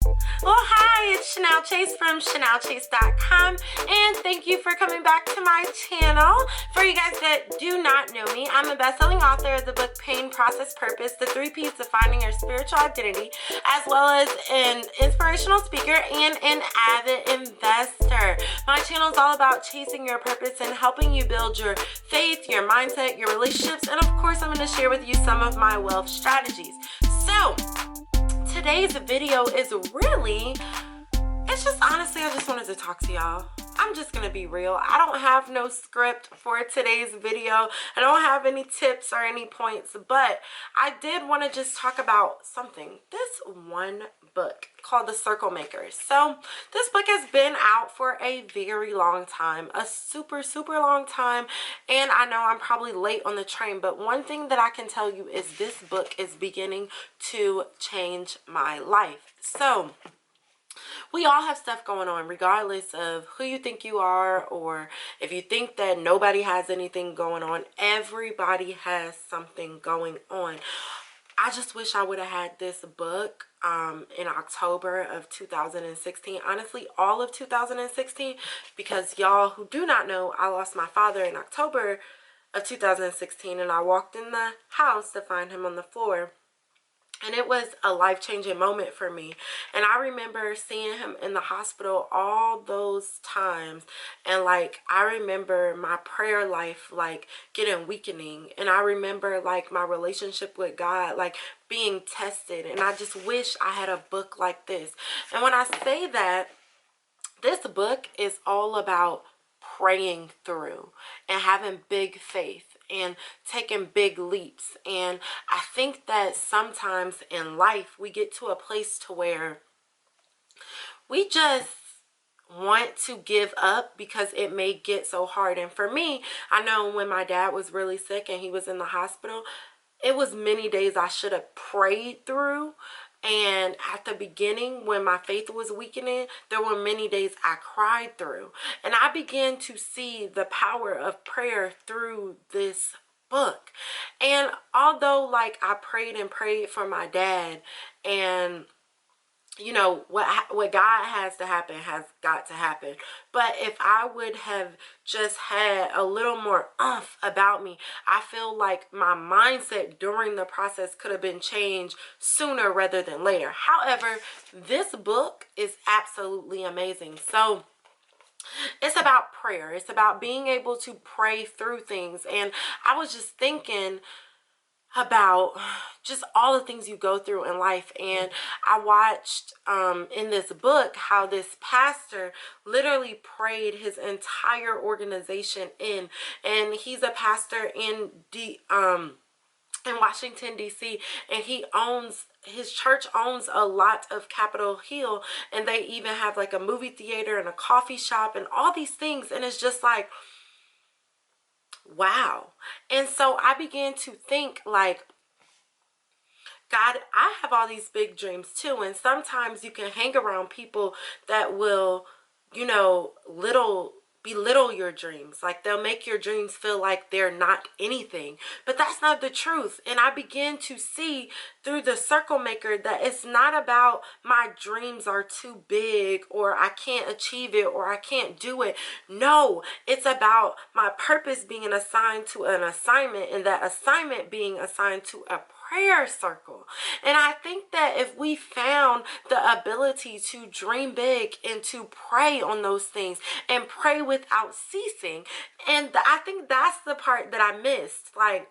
Well, hi, it's Chanel Chase from ChanelChase.com, and thank you for coming back to my channel. For you guys that do not know me, I'm a best-selling author of the book Pain, Process, Purpose, The 3 P's to Finding Your Spiritual Identity, as well as an inspirational speaker and an avid investor. My channel is all about chasing your purpose and helping you build your faith, your mindset, your relationships, and of course, I'm going to share with you some of my wealth strategies. So, today's video is really, it's just honestly, I just wanted to talk to y'all. I'm just gonna be real. I don't have no script for today's video. I don't have any tips or any points, but I did want to just talk about something. This one book called The Circle Makers. So this book has been out for a very long time, a super long time, and I know I'm probably late on the train, but one thing that I can tell you is this book is beginning to change my life. So we all have stuff going on, regardless of who you think you are, or if you think that nobody has anything going on. Everybody has something going on. I just wish I would have had this book in October of 2016. Honestly, all of 2016, because y'all who do not know, I lost my father in October of 2016, and I walked in the house to find him on the floor. And it was a life-changing moment for me. And I remember seeing him in the hospital all those times. And like, I remember my prayer life like getting weakening. And I remember like my relationship with God like being tested. And I just wish I had a book like this. And when I say that, this book is all about praying through and having big faith and taking big leaps. And I think that sometimes in life we get to a place to where we just want to give up because it may get so hard. And for me, I know when my dad was really sick and he was in the hospital, it was many days I should have prayed through. And at the beginning, when my faith was weakening, there were many days I cried through. And I began to see the power of prayer through this book. And although like I prayed and prayed for my dad, and you know, what God has to happen has got to happen. But if I would have just had a little more oomph about me, I feel like my mindset during the process could have been changed sooner rather than later. However, this book is absolutely amazing. So it's about prayer. It's about being able to pray through things. And I was just thinking about just all the things you go through in life. And I watched in this book how this pastor literally prayed his entire organization in, and he's a pastor in Washington DC, and his church owns a lot of Capitol Hill, and they even have like a movie theater and a coffee shop and all these things. And it's just like, wow. And so I began to think like, God, I have all these big dreams too. And sometimes you can hang around people that will, you know, belittle your dreams. Like they'll make your dreams feel like they're not anything. But that's not the truth. And I began to see through the Circle Maker that it's not about my dreams are too big, or I can't achieve it, or I can't do it. No, it's about my purpose being assigned to an assignment, and that assignment being assigned to a prayer circle. And I think that if we found the ability to dream big and to pray on those things and pray without ceasing, and I think that's the part that I missed. Like,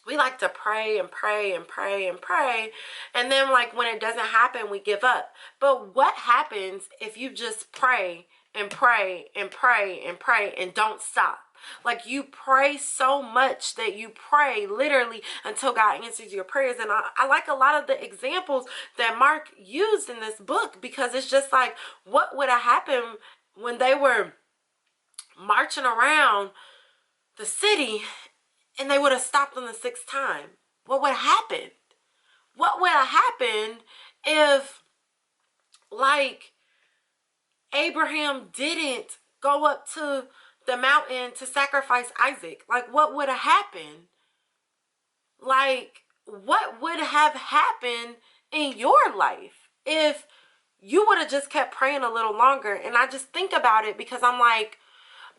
we like to pray and pray and pray and pray, and then like when it doesn't happen, we give up. But what happens if you just pray and pray and pray and pray and don't stop? Like you pray so much that you pray literally until God answers your prayers. And I like a lot of the examples that Mark used in this book, because it's just like, what would have happened when they were marching around the city and they would have stopped on the 6th time? What would have happened? What would have happened if like Abraham didn't go up to the mountain to sacrifice Isaac? Like, what would have happened? Like, what would have happened in your life if you would have just kept praying a little longer. And I just think about it because I'm like,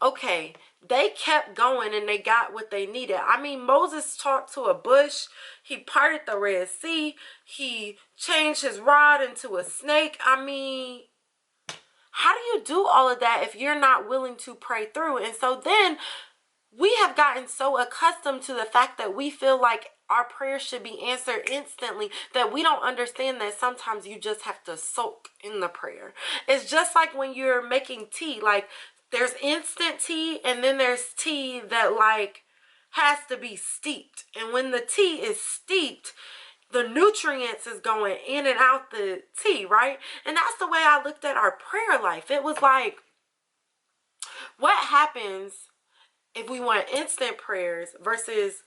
okay, they kept going and they got what they needed. I mean, Moses talked to a bush. He parted the Red Sea. He changed his rod into a snake. I mean, how do you do all of that if you're not willing to pray through? And so then we have gotten so accustomed to the fact that we feel like our prayers should be answered instantly that we don't understand that sometimes you just have to soak in the prayer. It's just like when you're making tea. Like, there's instant tea and then there's tea that like has to be steeped. And when the tea is steeped, the nutrients is going in and out the tea, right? And that's the way I looked at our prayer life. It was like, what happens if we want instant prayers versus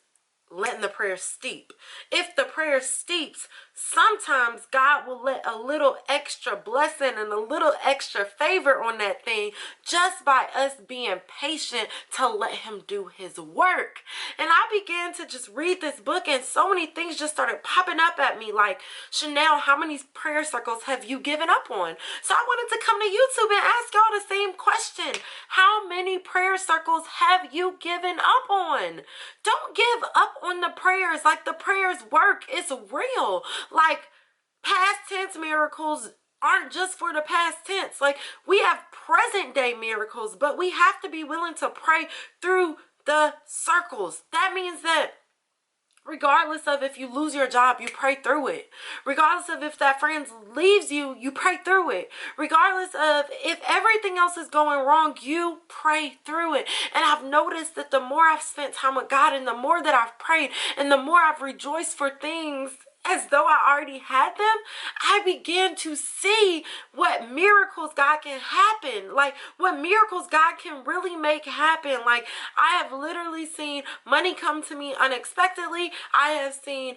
letting the prayer steep? If the prayer steeps, sometimes God will let a little extra blessing and a little extra favor on that thing just by us being patient to let him do his work. And I began to just read this book and so many things just started popping up at me like, Chanel, how many prayer circles have you given up on? So I wanted to come to YouTube and ask y'all the same question. How many prayer circles have you given up on? Don't give up on the prayers. Like, the prayers work. It's real. Like, past tense miracles aren't just for the past tense. Like, we have present day miracles, but we have to be willing to pray through the circles. That means that regardless of if you lose your job, you pray through it. Regardless of if that friend leaves you, you pray through it. Regardless of if everything else is going wrong, you pray through it. And I've noticed that the more I've spent time with God and the more that I've prayed and the more I've rejoiced for things as though I already had them, I began to see what miracles God can happen. Like, what miracles God can really make happen. Like, I have literally seen money come to me unexpectedly. I have seen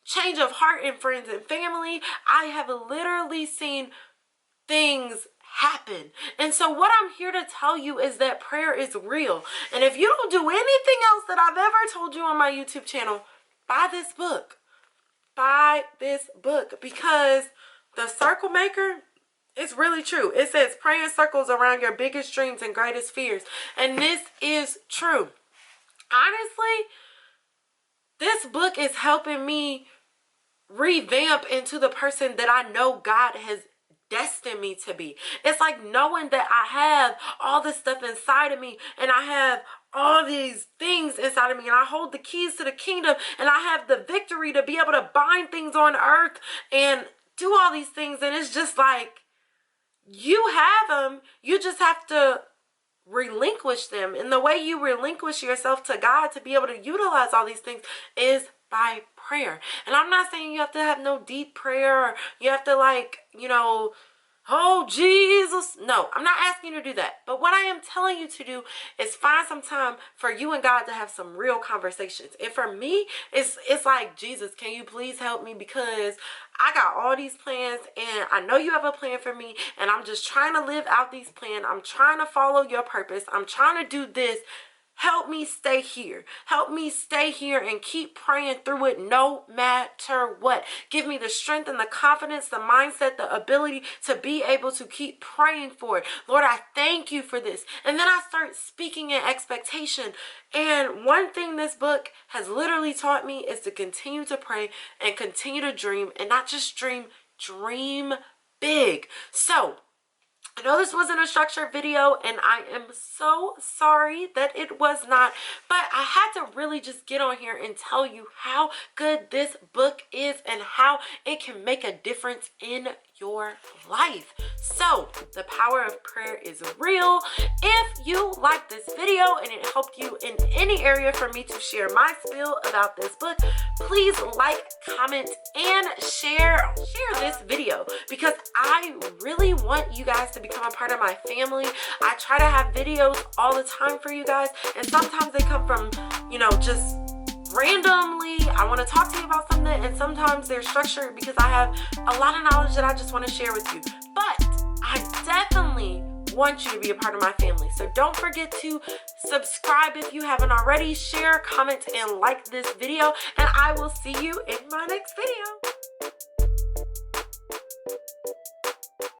change of heart in friends and family. I have literally seen things happen. And so what I'm here to tell you is that prayer is real. And if you don't do anything else that I've ever told you on my YouTube channel, buy this book. Buy this book, because the circle maker is really true. It says pray in circles around your biggest dreams and greatest fears. And this is true. Honestly, this book is helping me revamp into the person that I know God has destined me to be. It's like knowing that I have all this stuff inside of me and I have all these things inside of me and I hold the keys to the kingdom and I have the victory to be able to bind things on earth and do all these things. And it's just like, you have them, you just have to relinquish them. And the way you relinquish yourself to God to be able to utilize all these things is by prayer. And I'm not saying you have to have no deep prayer or you have to, like, you know, oh Jesus. No, I'm not asking you to do that. But what I am telling you to do is find some time for you and God to have some real conversations. And for me, it's like, Jesus, can you please help me? Because I got all these plans and I know you have a plan for me and I'm just trying to live out these plans. I'm trying to follow your purpose. I'm trying to do this. Help me stay here. Help me stay here and keep praying through it no matter what. Give me the strength and the confidence, the mindset, the ability to be able to keep praying for it. Lord, I thank you for this. And then I start speaking in expectation. And one thing this book has literally taught me is to continue to pray and continue to dream, and not just dream, dream big. So I know this wasn't a structured video and I am so sorry that it was not, but I had to really just get on here and tell you how good this book is and how it can make a difference in your life. So the power of prayer is real. If you liked this video and it helped you in any area for me to share my spiel about this book, please like, comment, and share this video, because I really want you guys to become a part of my family. I try to have videos all the time for you guys, and sometimes they come from, you know, just randomly. I want to talk to you about something, and sometimes they're structured because I have a lot of knowledge that I just want to share with you. But I definitely want you to be a part of my family. So don't forget to subscribe if you haven't already, share, comment, and like this video, and I will see you in my next video.